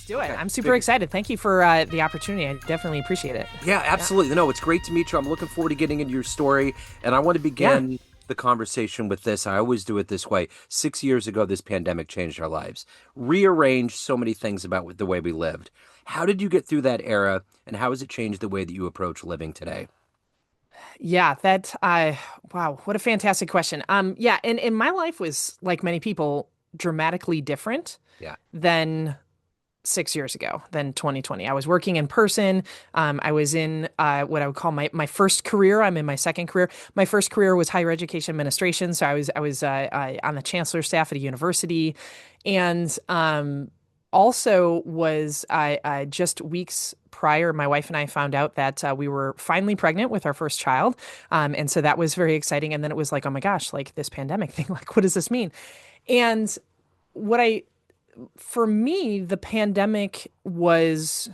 do it. Okay, I'm super good. excited. Thank you for the opportunity. I definitely appreciate it. Yeah, Yeah. absolutely. No, it's great to meet you. I'm looking forward to getting into your story. And I want to Yeah. begin the conversation with this. I always do it this way. 6 years ago, this pandemic changed our lives, rearranged so many things about the way we lived. How did you get through that era, and how has it changed the way that you approach living today? Yeah, that wow, what a fantastic question. Yeah, and my life was like many people dramatically different Yeah. than 6 years ago, than 2020. I was working in person. I was in what I would call my first career. I'm in my second career. My first career was higher education administration. So I was on the chancellor staff at a university, and also was I just weeks prior, my wife and I found out that we were finally pregnant with our first child, and so that was very exciting. And then it was like, oh my gosh, like this pandemic thing, like what does this mean? And what I for me, the pandemic was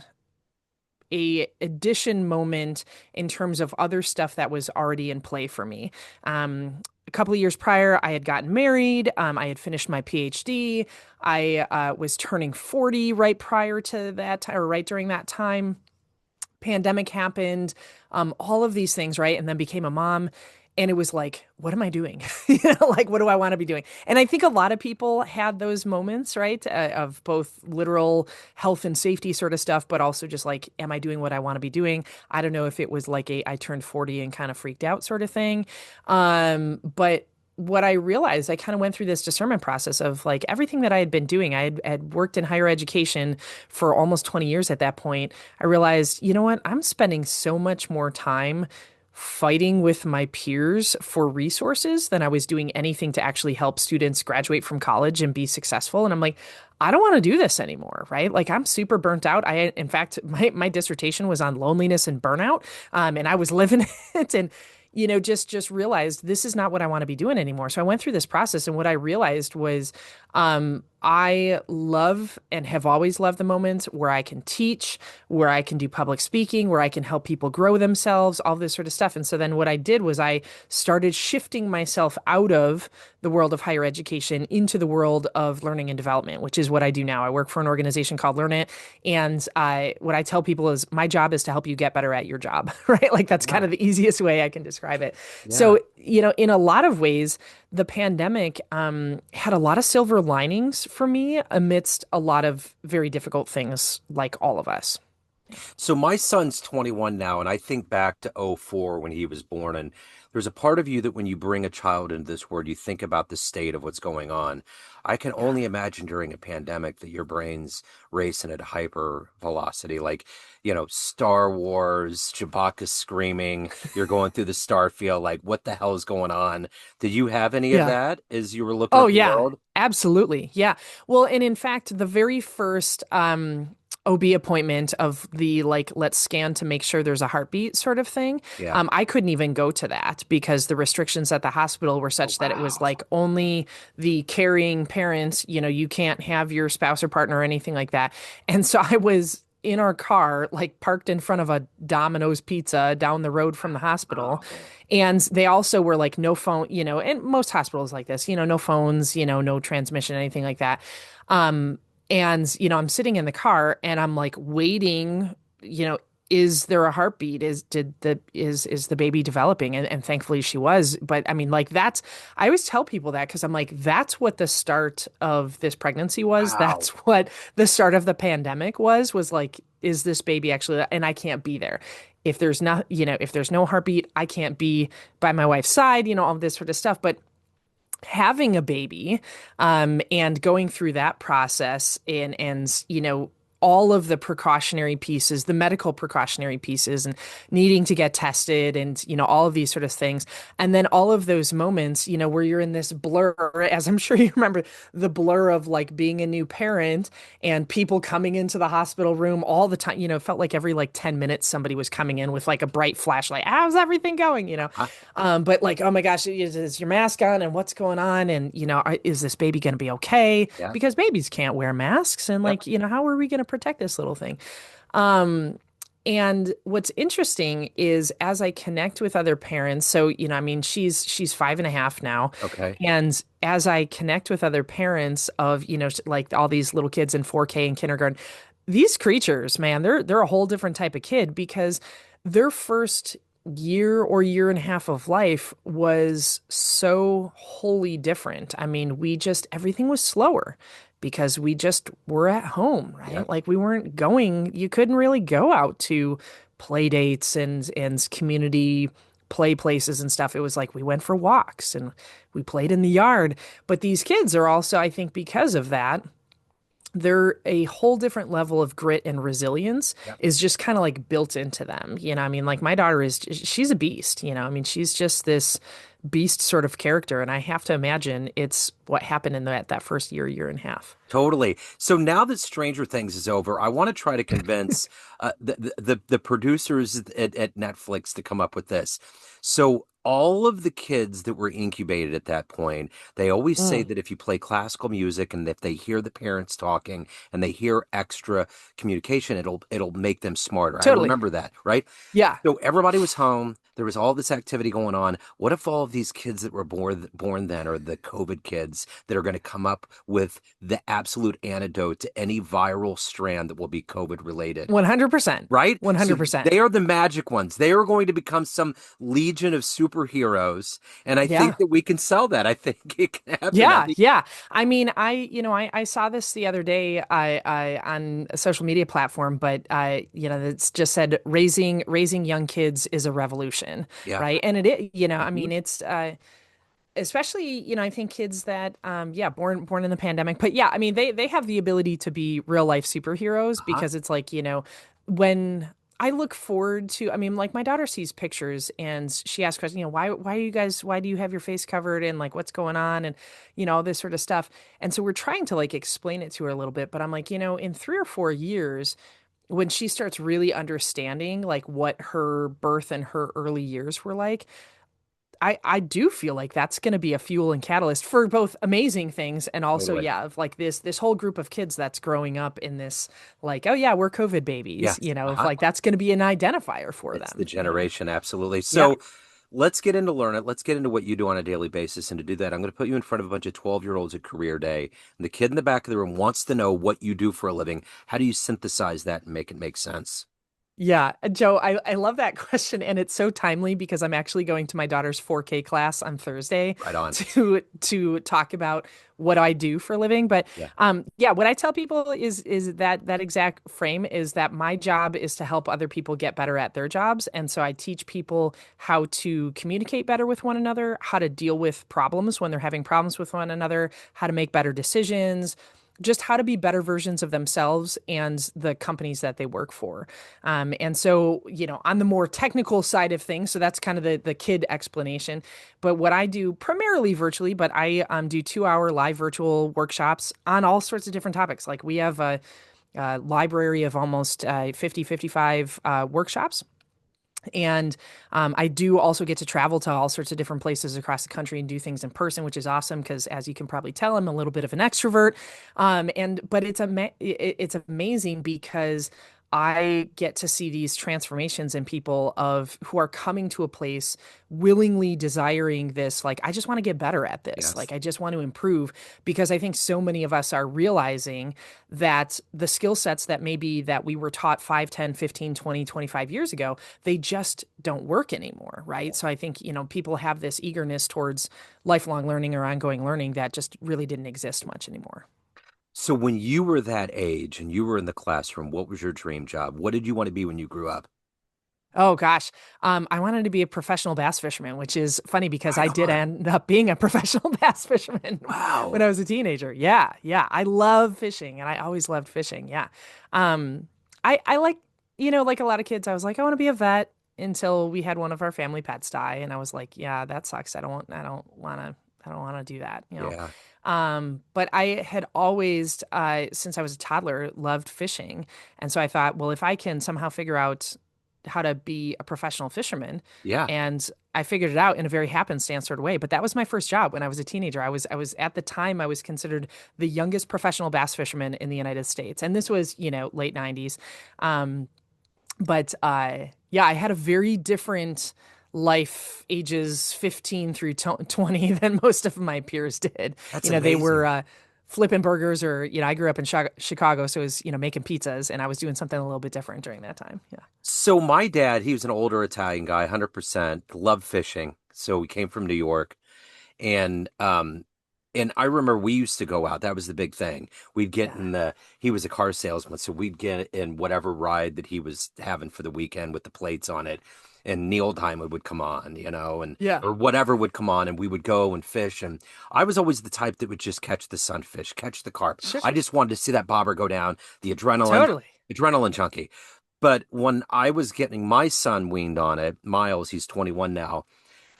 a addition moment in terms of other stuff that was already in play for me. A couple of years prior, I had gotten married. I had finished my PhD. I was turning 40 right prior to that, or right during that time. Pandemic happened, all of these things, right? And then became a mom. And it was like, what am I doing? Like, what do I want to be doing? And I think a lot of people had those moments, right? Of both literal health and safety sort of stuff, but also just like, am I doing what I want to be doing? I don't know if it was like I turned 40 and kind of freaked out sort of thing. But what I realized, I kind of went through this discernment process of like everything that I had been doing. I had worked in higher education for almost 20 years at that point. I realized, you know what? I'm spending so much more time fighting with my peers for resources than I was doing anything to actually help students graduate from college and be successful. And I'm like, I don't want to do this anymore, right? Like I'm super burnt out. In fact, my dissertation was on loneliness and burnout, and I was living it. And just realized this is not what I want to be doing anymore. So I went through this process, and what I realized was, I love and have always loved the moments where I can teach, where I can do public speaking, where I can help people grow themselves, all this sort of stuff. And so then what I did was I started shifting myself out of the world of higher education into the world of learning and development, which is what I do now. I work for an organization called Learnit, and what I tell people is my job is to help you get better at your job, right? Like that's kind Yeah. of the easiest way I can describe it. Yeah. So, in a lot of ways, the pandemic had a lot of silver linings for me amidst a lot of very difficult things, like all of us. So my son's 21 now, and I think back to '04 when he was born. And there's a part of you that when you bring a child into this world, you think about the state of what's going on. I can Yeah. only imagine during a pandemic that your brain's racing at hyper velocity, like, Star Wars, Chewbacca screaming, you're going through the star field, like, what the hell is going on? Did you have any of Yeah. that as you were looking Oh at the yeah, world? absolutely. Yeah. Well, and in fact, the very first OB appointment of the like let's scan to make sure there's a heartbeat sort of thing, Yeah. I couldn't even go to that because the restrictions at the hospital were Oh, such that it was wow. like only the carrying parents, you can't have your spouse or partner or anything like that. And so I was in our car, like parked in front of a Domino's pizza down the road from the hospital. Oh, man. And they also were like, no phone, and most hospitals like this, no phones, no transmission, anything like that. Um, and, I'm sitting in the car and I'm like waiting, you know, is there a heartbeat? Is the baby developing? And thankfully she was. But I mean, like I always tell people that because I'm like, that's what the start of this pregnancy was. That's Wow. what the start of the pandemic was like, is this baby actually, and I can't be there. If there's not, if there's no heartbeat, I can't be by my wife's side, all this sort of stuff. But having a baby, and going through that process and all of the precautionary pieces, the medical precautionary pieces, and needing to get tested and, all of these sort of things. And then all of those moments, where you're in this blur, as I'm sure you remember, the blur of like being a new parent and people coming into the hospital room all the time. It felt like every like 10 minutes somebody was coming in with like a bright flashlight. How's everything going? But like, oh my gosh, is your mask on and what's going on? And, is this baby going to be okay? Yeah. Because babies can't wear masks. And Yep. like, how are we going to protect this little thing? Um, and what's interesting is as I connect with other parents, so, I mean, she's 5.5 now. Okay. And as I connect with other parents of, like all these little kids in 4K in kindergarten, these creatures, man, they're a whole different type of kid because their first year or year and a half of life was so wholly different. I mean, we just everything was slower because we just were at home, Yeah, right? Like we weren't going, you couldn't really go out to play dates and community play places and stuff. It was like we went for walks and we played in the yard. But these kids are also, I think, because of that, they're a whole different level of grit and resilience yeah. is just kind of like built into them. I mean, like my daughter is, she's a beast, I mean, she's just this beast sort of character. And I have to imagine it's what happened in that first year, year and a half. Totally. So now that Stranger Things is over, I want to try to convince the producers at Netflix to come up with this. So all of the kids that were incubated at that point, they always say Mm, that if you play classical music and if they hear the parents talking and they hear extra communication, it'll make them smarter. I totally. remember that, right? Yeah. So everybody was home. There was all this activity going on. What if all of these kids that were born then, or the COVID kids that are going to come up with the absolute antidote to any viral strand that will be COVID related? 100%. Right? So 100%. they are the magic ones. They are going to become some legion of superheroes. And I think Yeah. that we can sell that. I think it can happen. I Yeah, think, yeah. I mean, I saw this the other day, on a social media platform, but it's just said raising young kids is a revolution, yeah. right? And it is, I Mhm. mean, it's especially, I think kids that, yeah, born in the pandemic. But yeah, I mean, they have the ability to be real life superheroes Uh-huh. because it's like, when I look forward to, I mean, like my daughter sees pictures and she asks questions, why do you have your face covered and like what's going on and all this sort of stuff. And so we're trying to like explain it to her a little bit, but I'm like, in 3 or 4 years, when she starts really understanding like what her birth and her early years were like, I do feel like that's going to be a fuel and catalyst for both amazing things and also, Totally. yeah, of like this whole group of kids that's growing up in this, like, oh yeah, we're COVID babies, Yes. of Uh-huh. like that's going to be an identifier for It's the them. generation, absolutely. Yeah. So let's get into Learnit. Let's get into what you do on a daily basis. And to do that, I'm going to put you in front of a bunch of 12-year-olds at career day. And the kid in the back of the room wants to know what you do for a living. How do you synthesize that and make it make sense? Yeah, Joe, I love that question, and it's so timely because I'm actually going to my daughter's 4K class on Thursday Right on. to talk about what I do for a living. But Yeah. yeah, what I tell people is that exact frame is that my job is to help other people get better at their jobs, and so I teach people how to communicate better with one another, how to deal with problems when they're having problems with one another, how to make better decisions, just how to be better versions of themselves and the companies that they work for. And so, on the more technical side of things, so that's kind of the kid explanation. But what I do primarily virtually, but I do 2 hour live virtual workshops on all sorts of different topics. Like we have a library of almost 50, 55 workshops. And I do also get to travel to all sorts of different places across the country and do things in person, which is awesome because, as you can probably tell, I'm a little bit of an extrovert. But it's amazing because I get to see these transformations in people of who are coming to a place willingly desiring this. Like, I just want to get better at this. Yes. Like, I just want to improve because I think so many of us are realizing that the skill sets that maybe that we were taught 5, 10, 15, 20, 25 years ago, they just don't work anymore, right? So I think, people have this eagerness towards lifelong learning or ongoing learning that just really didn't exist much anymore. So when you were that age and you were in the classroom, what was your dream job? What did you want to be when you grew up? Oh gosh. I wanted to be a professional bass fisherman, which is funny because Right I did on. end up being a professional bass fisherman when Wow. I was a teenager. Yeah, yeah. I love fishing and I always loved fishing. Yeah. Um, I like, like a lot of kids, I was like, I want to be a vet until we had one of our family pets die. And I was like, yeah, that sucks. I don't want to do that. Yeah. But I had always, since I was a toddler, loved fishing. And so I thought, well, if I can somehow figure out how to be a professional fisherman. Yeah. And I figured it out in a very happenstance sort of way. But that was my first job when I was a teenager. I was at the time I was considered the youngest professional bass fisherman in the United States. And this was, late 90s. Um, but yeah, I had a very different life ages 15 through 20 than most of my peers did. That's They were amazing. flipping burgers or, I grew up in Chicago, so it was, making pizzas and I was doing something a little bit different during that time. Yeah. So my dad, he was an older Italian guy, 100%, loved fishing. So we came from New York. And I remember we used to go out. That was the big thing. We'd get Yeah. in the he was a car salesman, so we'd get in whatever ride that he was having for the weekend with the plates on it. And Neil Diamond would come on, and Yeah. or whatever would come on, and we would go and fish. And I was always the type that would just catch the sunfish, catch the carp. Sure. I just wanted to see that bobber go down, the Totally. adrenaline junkie. But when I was getting my son weaned on it, Miles, he's 21 now,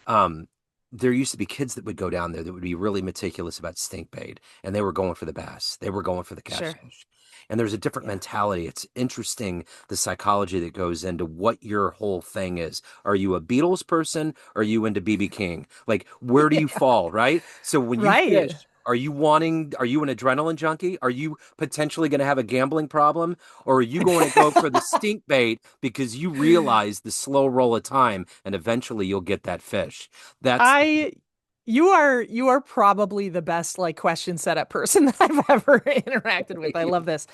um, there used to be kids that would go down there that would be really meticulous about stink bait, and they were going for the bass. They were going for the Sure. catfish. And there's a different Yeah. mentality. It's interesting the psychology that goes into what your whole thing is. Are you a Beatles person? Or are you into BB King? Like, where do you Yeah. fall, right? So when you Right. fish, are you an adrenaline junkie? Are you potentially going to have a gambling problem? Or are you going to go for the stink bait because you realize the slow roll of time and eventually you'll get that fish? That's I you are probably the best like question setup person that I've ever interacted with. I love this.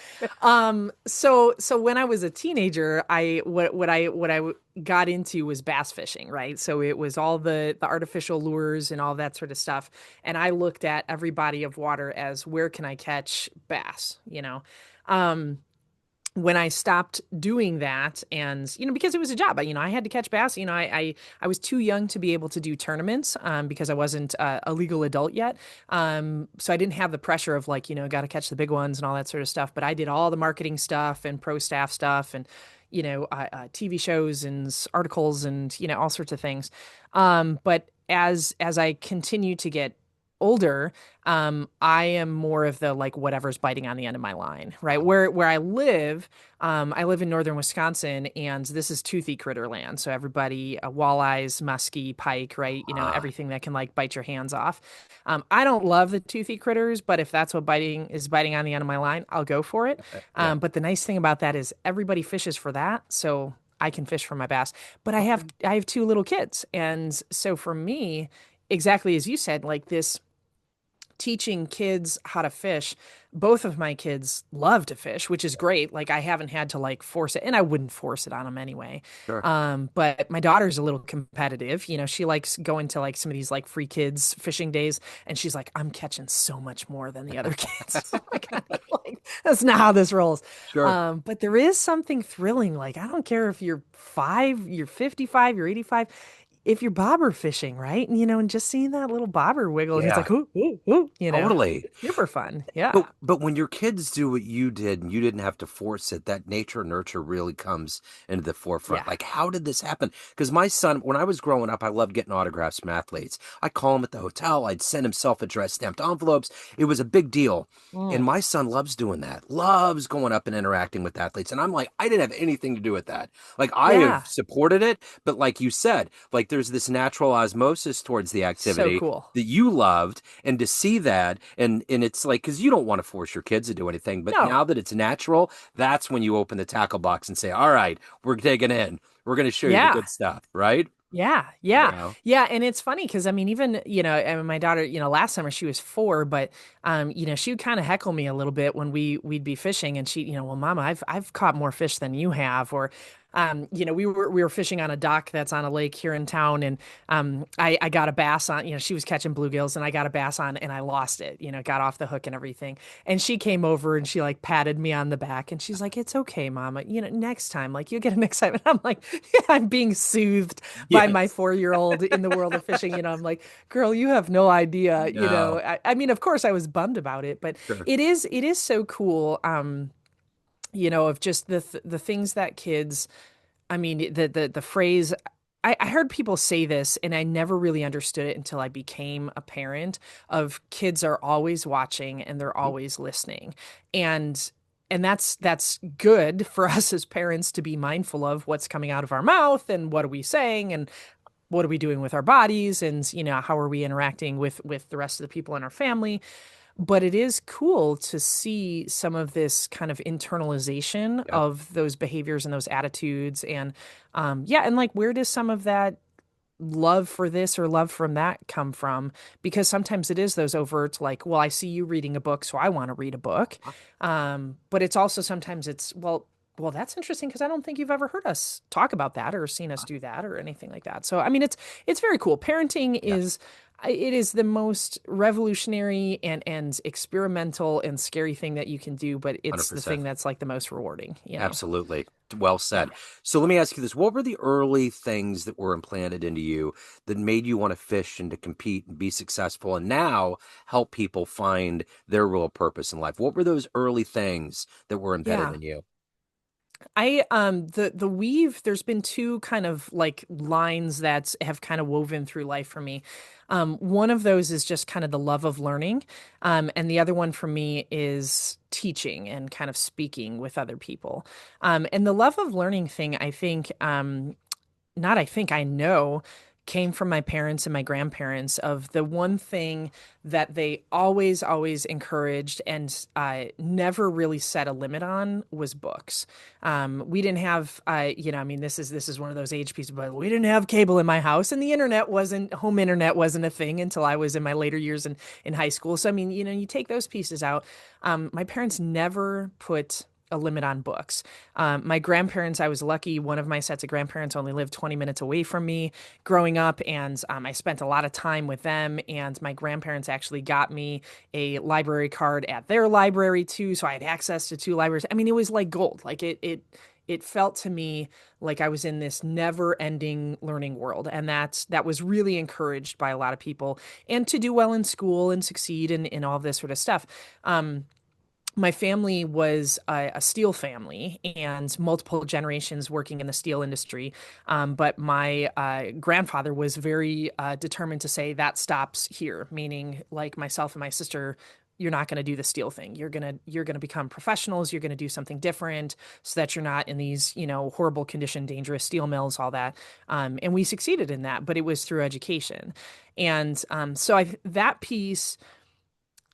So when I was a teenager, what I got into was bass fishing, right? So it was all the artificial lures and all that sort of stuff. And I looked at every body of water as where can I catch bass. Um when I stopped doing that and because it was a job, I had to catch bass. I was too young to be able to do tournaments because I wasn't a legal adult yet. So I didn't have the pressure of like, got to catch the big ones and all that sort of stuff. But I did all the marketing stuff and pro staff stuff and TV shows and articles and all sorts of things. But as I continue to get older, I am more of the like whatever's biting on the end of my line, right? Where I live in northern Wisconsin, and this is toothy critter land. So everybody, walleyes, muskie, pike, right? ah, Everything that can like bite your hands off. I don't love the toothy critters, but if that's what biting on the end of my line, I'll go for it. yeah. But the nice thing about that is everybody fishes for that, so I can fish for my bass. But I have Okay. I have two little kids, and so for me, exactly as you said, like this teaching kids how to fish. Both of my kids love to fish, which is great. Like I haven't had to like force it, and I wouldn't force it on them anyway. Sure. But my daughter's a little competitive. She likes going to like some of these like free kids fishing days, and she's like, I'm catching so much more than the other kids. I'm like, that's not how this rolls. Sure. But there is something thrilling. Like I don't care if you're 5, you're 55, you're 85, if you're bobber fishing, right? And just seeing that little bobber wiggle, and it's Yeah, like, ooh, ooh, ooh, totally. it's super fun. Yeah. But when your kids do what you did and you didn't have to force it, that nature nurture really comes into the forefront. Yeah. Like, how did this happen? Because my son, when I was growing up, I loved getting autographs from athletes. I'd call him at the hotel. I'd send him self-addressed stamped envelopes. It was a big deal. And Mm. my son loves doing that, loves going up and interacting with athletes. And I'm like, I didn't have anything to do with that. Like, I have Yeah. supported it, but like you said, like there's this natural osmosis towards the So activity cool. that you loved, and to see that, and it's like, because you don't want to force your kids to do anything, but No. now that it's natural, that's when you open the tackle box and say, all right, we're digging in, we're going to show you the Yeah. good stuff, right? Yeah, You yeah, know. yeah, and it's funny because I mean, even and my daughter, last summer she was 4, but she would kind of heckle me a little bit when we'd be fishing, and she, well, Mama, I've caught more fish than you have, or we were fishing on a dock that's on a lake here in town, and I got a bass on, she was catching bluegills, and I got a bass on, and I lost it, got off the hook and everything, and she came over and she like patted me on the back, and she's like, "It's okay, Mama, next time, like you'll get an excitement." I'm like, I'm being soothed by my Yes. 4-year-old in the world of fishing. I'm like, girl, you have no idea. No. I mean, of course, I was bummed about it, but Sure. it is so cool. Of just the things that kids. I mean, the phrase. I heard people say this, and I never really understood it until I became a parent. Of kids are always watching and they're Mhm. always listening, and that's good for us as parents to be mindful of what's coming out of our mouth and what are we saying and what are we doing with our bodies and how are we interacting with the rest of the people in our family. But it is cool to see some of this kind of internalization Yep. of those behaviors and those attitudes and yeah, and like where does some of that love for this or love from that come from? Because sometimes it is those overt, like, well, I see you reading a book, so I want to read a book. But it's also sometimes it's, well, that's interesting because I don't think you've ever heard us talk about that or seen us do that or anything like that. So, I mean, it's very cool. Parenting Yeah, is it is the most revolutionary and experimental and scary thing that you can do, but it's the 100%. thing that's like the most rewarding, you know. Absolutely. Well Yeah. said. So let me ask you this. What were the early things that were implanted into you that made you want to fish and to compete and be successful and now help people find their real purpose in life? What were those early things that were embedded Yeah. in you? The weave, there's been two kind of like lines that have kind of woven through life for me. One of those is just kind of the love of learning. And the other one for me is teaching and kind of speaking with other people. And the love of learning thing, I think, not I think I know, came from my parents and my grandparents of the one thing that they always encouraged and never really set a limit on was books. We didn't have I mean this is one of those age pieces, but we didn't have cable in my house and the home internet wasn't a thing until I was in my later years in high school. So I mean, you take those pieces out. My parents never put a limit on books. My grandparents, I was lucky. One of my sets of grandparents only lived 20 minutes away from me growing up, and I spent a lot of time with them. And my grandparents actually got me a library card at their library too, so I had access to two libraries. I mean, it was like gold. Like it felt to me like I was in this never-ending learning world, and that was really encouraged by a lot of people, and to do well in school and succeed in all this sort of stuff. My family was a steel family and multiple generations working in the steel industry. But my grandfather was very determined to say that stops here, meaning like myself and my sister, you're not going to do the steel thing. You're gonna become professionals. You're going to do something different so that you're not in these horrible condition, dangerous steel mills, all that. And we succeeded in that, but it was through education. And that piece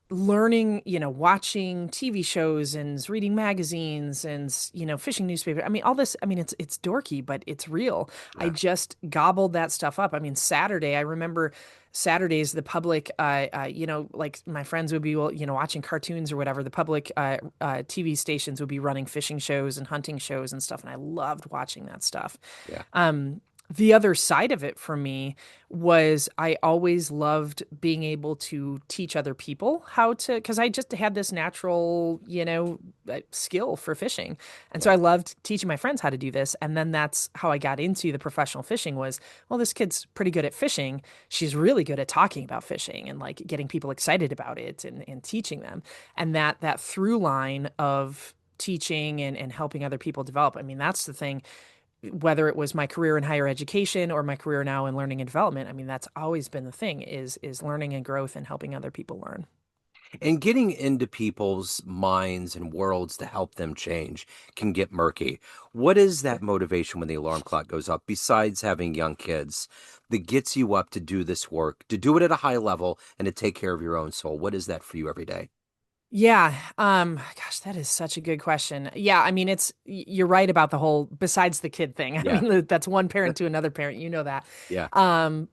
learning, watching TV shows and reading magazines and, fishing newspaper. I mean, all this, I mean, it's dorky, but it's real. I Yeah. just gobbled that stuff up. I mean, I remember Saturdays, the public, like my friends would be, well, watching cartoons or whatever. The public TV stations would be running fishing shows and hunting shows and stuff. And I loved watching that stuff. Yeah. The other side of it for me was I always loved being able to teach other people how to, because I just had this natural, skill for fishing. And so Yeah. I loved teaching my friends how to do this. And then that's how I got into the professional fishing was, well, this kid's pretty good at fishing. She's really good at talking about fishing and like getting people excited about it and teaching them. And that through line of teaching and helping other people develop. I mean, that's the thing whether it was my career in higher education or my career now in learning and development. I mean, that's always been the thing is learning and growth and helping other people learn. And getting into people's minds and worlds to help them change can get murky. What is that motivation when the alarm clock goes up, besides having young kids, that gets you up to do this work, to do it at a high level and to take care of your own soul? What is that for you every day? Yeah, gosh, that is such a good question. Yeah, I mean, you're right about the whole besides the kid thing. I Yeah. mean, that's one parent to another parent, that. Yeah. Um,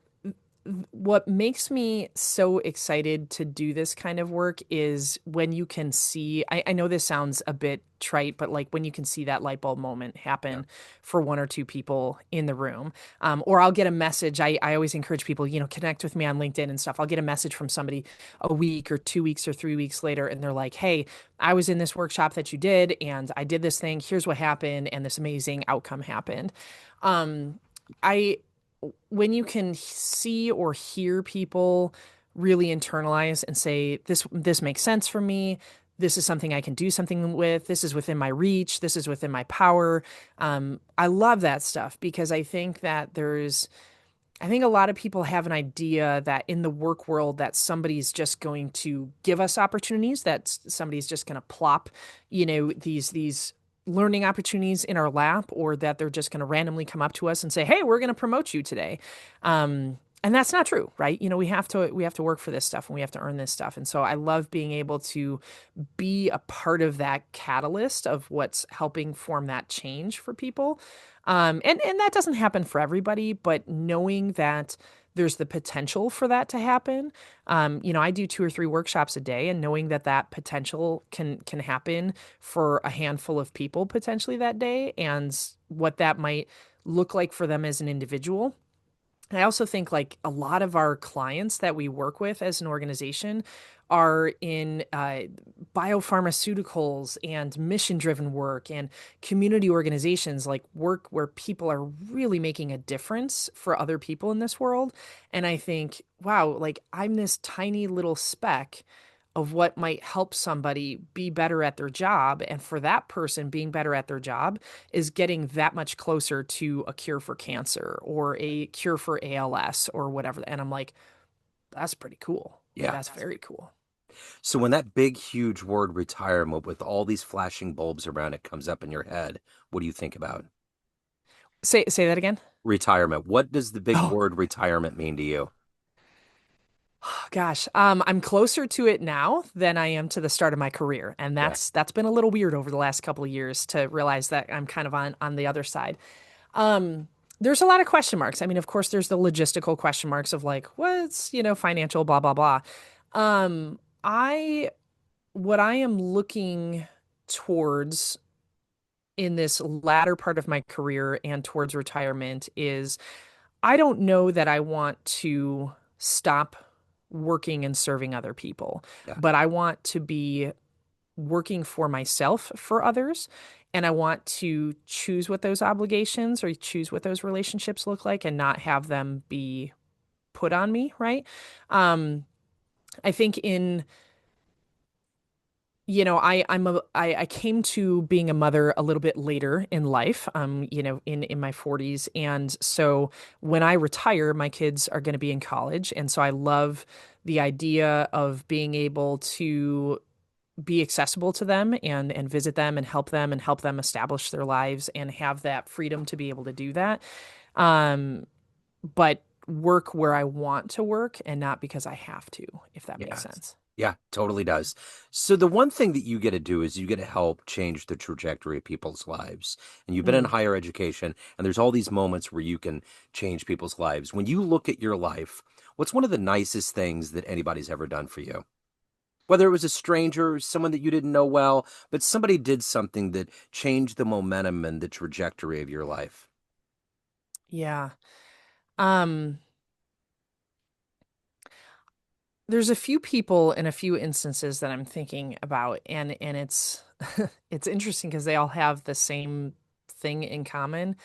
what makes me so excited to do this kind of work is when you can see, I know this sounds a bit trite, but like when you can see that light bulb moment Yeah. happen for one or two people in the room. Or I'll get a message. I always encourage people, connect with me on LinkedIn and stuff. I'll get a message from somebody a week or 2 weeks or 3 weeks later, and they're like, hey, I was in this workshop that you did, and I did this thing. Here's what happened, and this amazing outcome happened. I when you can see or hear people really internalize and say this makes sense for me, this is something I can do something with, this is within my reach, this is within my power. I love that stuff because I think a lot of people have an idea that in the work world that somebody's just going to give us opportunities, that somebody's just going to plop, these learning opportunities in our lap, or that they're just going to randomly come up to us and say, "Hey, we're going to promote you today." And that's not true, right? We have to work for this stuff and we have to earn this stuff. And so I love being able to be a part of that catalyst of what's helping form that change for people. And that doesn't happen for everybody, but knowing that there's the potential for that to happen. I do 2 or 3 workshops a day, and knowing that that potential can happen for a handful of people potentially that day, and what that might look like for them as an individual. I also think like a lot of our clients that we work with as an organization are in biopharmaceuticals and mission driven work and community organizations, like work where people are really making a difference for other people in this world. And I think, wow, like I'm this tiny little speck of what might help somebody be better at their job. And for that person being better at their job is getting that much closer to a cure for cancer or a cure for ALS or whatever. And I'm like, that's pretty cool. Like, Yeah. that's very cool. So when that big, huge word retirement with all these flashing bulbs around it comes up in your head, what do you think about? Say that again. Retirement. What does the big Oh, word retirement mean to you? gosh. I'm closer to it now than I am to the start of my career. And Yeah. that's been a little weird over the last couple of years to realize that I'm kind of on the other side. Um, there's a lot of question marks. I mean, of course, there's the logistical question marks of like, what's, financial, blah, blah, blah. I what I am looking towards in this latter part of my career and towards retirement is I don't know that I want to stop working and serving other people, Yeah. but I want to be working for myself for others. And I want to choose what those obligations or choose what those relationships look like and not have them be put on me, right? Um, I think in I came to being a mother a little bit later in life, in my 40s. And so when I retire, my kids are going to be in college. And so I love the idea of being able to be accessible to them and visit them and help them establish their lives and have that freedom to be able to do that. Um, but work where I want to work and not because I have to, if that makes Yeah. sense. Yeah, totally does. So the one thing that you get to do is you get to help change the trajectory of people's lives. And you've been in Mm, higher education, and there's all these moments where you can change people's lives. When you look at your life, what's one of the nicest things that anybody's ever done for you? Whether it was a stranger, someone that you didn't know well, but somebody did something that changed the momentum and the trajectory of your life. yeah. Um, there's a few people and a few instances that I'm thinking about, and it's it's interesting because they all have the same thing in common.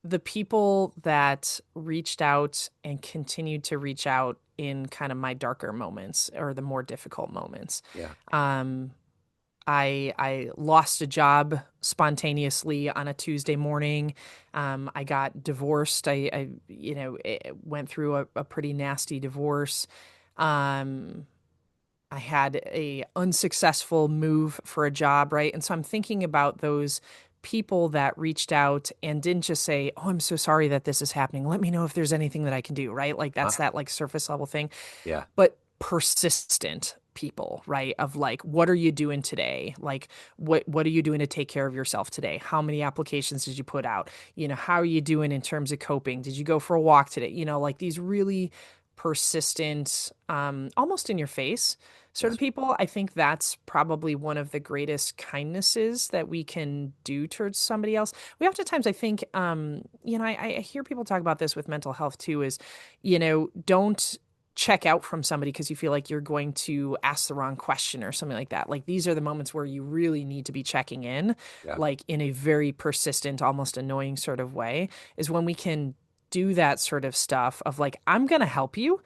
The people that reached out and continued to reach out in kind of my darker moments or the more difficult moments. Yeah. Um, I lost a job spontaneously on a Tuesday morning. I got divorced. Went through a pretty nasty divorce. Um, I had a unsuccessful move for a job, right? And so I'm thinking about those people that reached out and didn't just say, "Oh, I'm so sorry that this is happening. Let me know if there's anything that I can do," right? Like that's Ah, that like surface level thing, yeah. but persistent people, right? Of like, what are you doing today? Like, what are you doing to take care of yourself today? How many applications did you put out? How are you doing in terms of coping? Did you go for a walk today? Like these really persistent, almost in your face sort Yeah. of people. I think that's probably one of the greatest kindnesses that we can do towards somebody else. We oftentimes, I think, I hear people talk about this with mental health too, is, don't check out from somebody because you feel like you're going to ask the wrong question or something like that. Like these are the moments where you really need to be checking in, Yeah. like in a very persistent, almost annoying sort of way, is when we can do that sort of stuff of like, I'm going to help you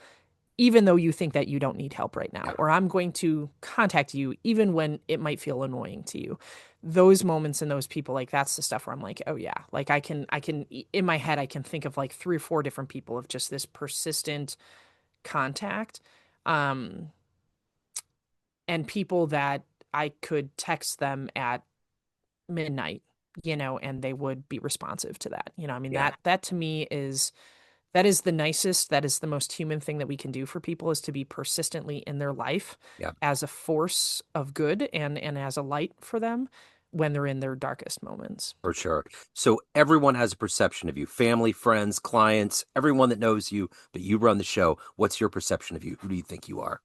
even though you think that you don't need help right now, Yeah. or I'm going to contact you even when it might feel annoying to you. Those moments and those people, like that's the stuff where I'm like, oh yeah, like I can in my head I can think of like 3 or 4 different people of just this persistent contact, um, and people that I could text them at midnight, and they would be responsive to that. I mean Yeah. that to me is That is the nicest, that is the most human thing that we can do for people, is to be persistently in their life Yeah, as a force of good and as a light for them when they're in their darkest moments. for sure. So everyone has a perception of you, family, friends, clients, everyone that knows you, but you run the show. What's your perception of you? Who do you think you are?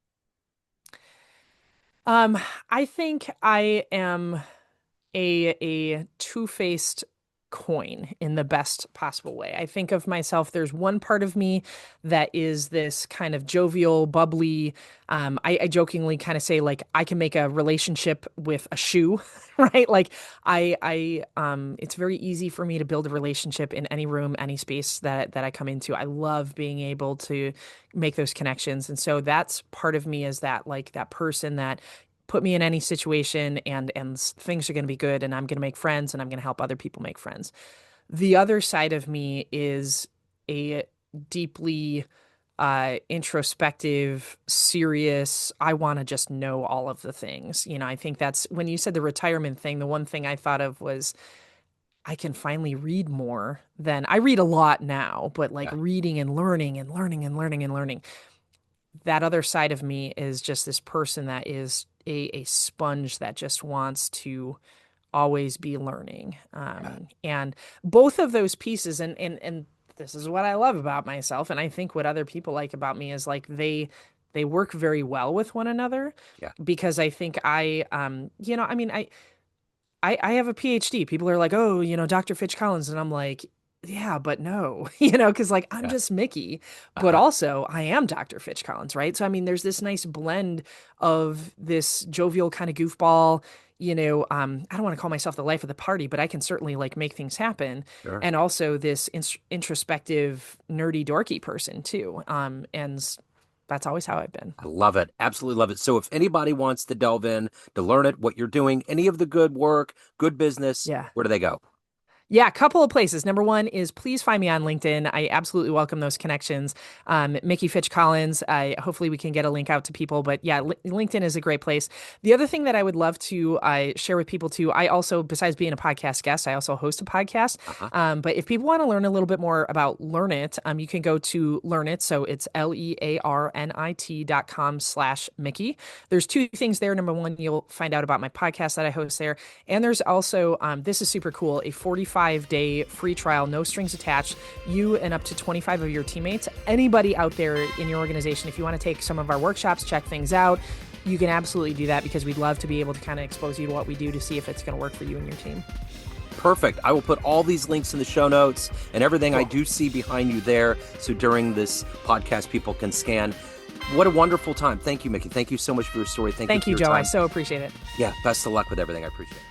Um, I think I am a two-faced coin in the best possible way. I think of myself, there's one part of me that is this kind of jovial, bubbly. I jokingly kind of say like I can make a relationship with a shoe, right? Like it's very easy for me to build a relationship in any room, any space that I come into. I love being able to make those connections. And so that's part of me, is that like that person that put me in any situation, and things are going to be good, and I'm going to make friends, and I'm going to help other people make friends. The other side of me is a deeply introspective, serious, I want to just know all of the things. I think that's when you said the retirement thing, the one thing I thought of was I can finally read more than I read a lot now, but like Yeah, reading and learning and learning and learning and learning. That other side of me is just this person that is a sponge that just wants to always be learning. yeah, And both of those pieces, and this is what I love about myself, and I think what other people like about me is like they work very well with one another, yeah, because I think I mean, I have a PhD. People are like, oh, Dr. Fitch-Collins. And I'm like, yeah, but no, because like I'm yeah. just Mickey, but Uh-huh. also I am Dr. Fitch-Collins, right? So, I mean, there's this nice blend of this jovial kind of goofball, I don't want to call myself the life of the party, but I can certainly like make things happen. Sure. And also this introspective, nerdy, dorky person too. And that's always how I've been. I love it. Absolutely love it. So if anybody wants to delve in to learn it, what you're doing, any of the good work, good business, Yeah. where do they go? Yeah, a couple of places. Number one is please find me on LinkedIn. I absolutely welcome those connections. Mickey Fitch Collins. Hopefully we can get a link out to people. But yeah, LinkedIn is a great place. The other thing that I would love to share with people too, I also, besides being a podcast guest, I also host a podcast. Uh-huh. But if people want to learn a little bit more about Learnit, you can go to Learnit. So it's LEARNIT.com/Mickey. There's two things there. Number one, you'll find out about my podcast that I host there. And there's also, this is super cool, a 45-day free trial, no strings attached, you and up to 25 of your teammates. Anybody out there in your organization, if you want to take some of our workshops, check things out, you can absolutely do that, because we'd love to be able to kind of expose you to what we do to see if it's going to work for you and your team. Perfect. I will put all these links in the show notes and everything I Cool. do see behind you there. So during this podcast, people can scan. What a wonderful time. Thank you, Mickey. Thank you so much for your story. Thank you Thank for you, your Joe. I time. so appreciate it. Yeah, best of luck with everything. I appreciate it.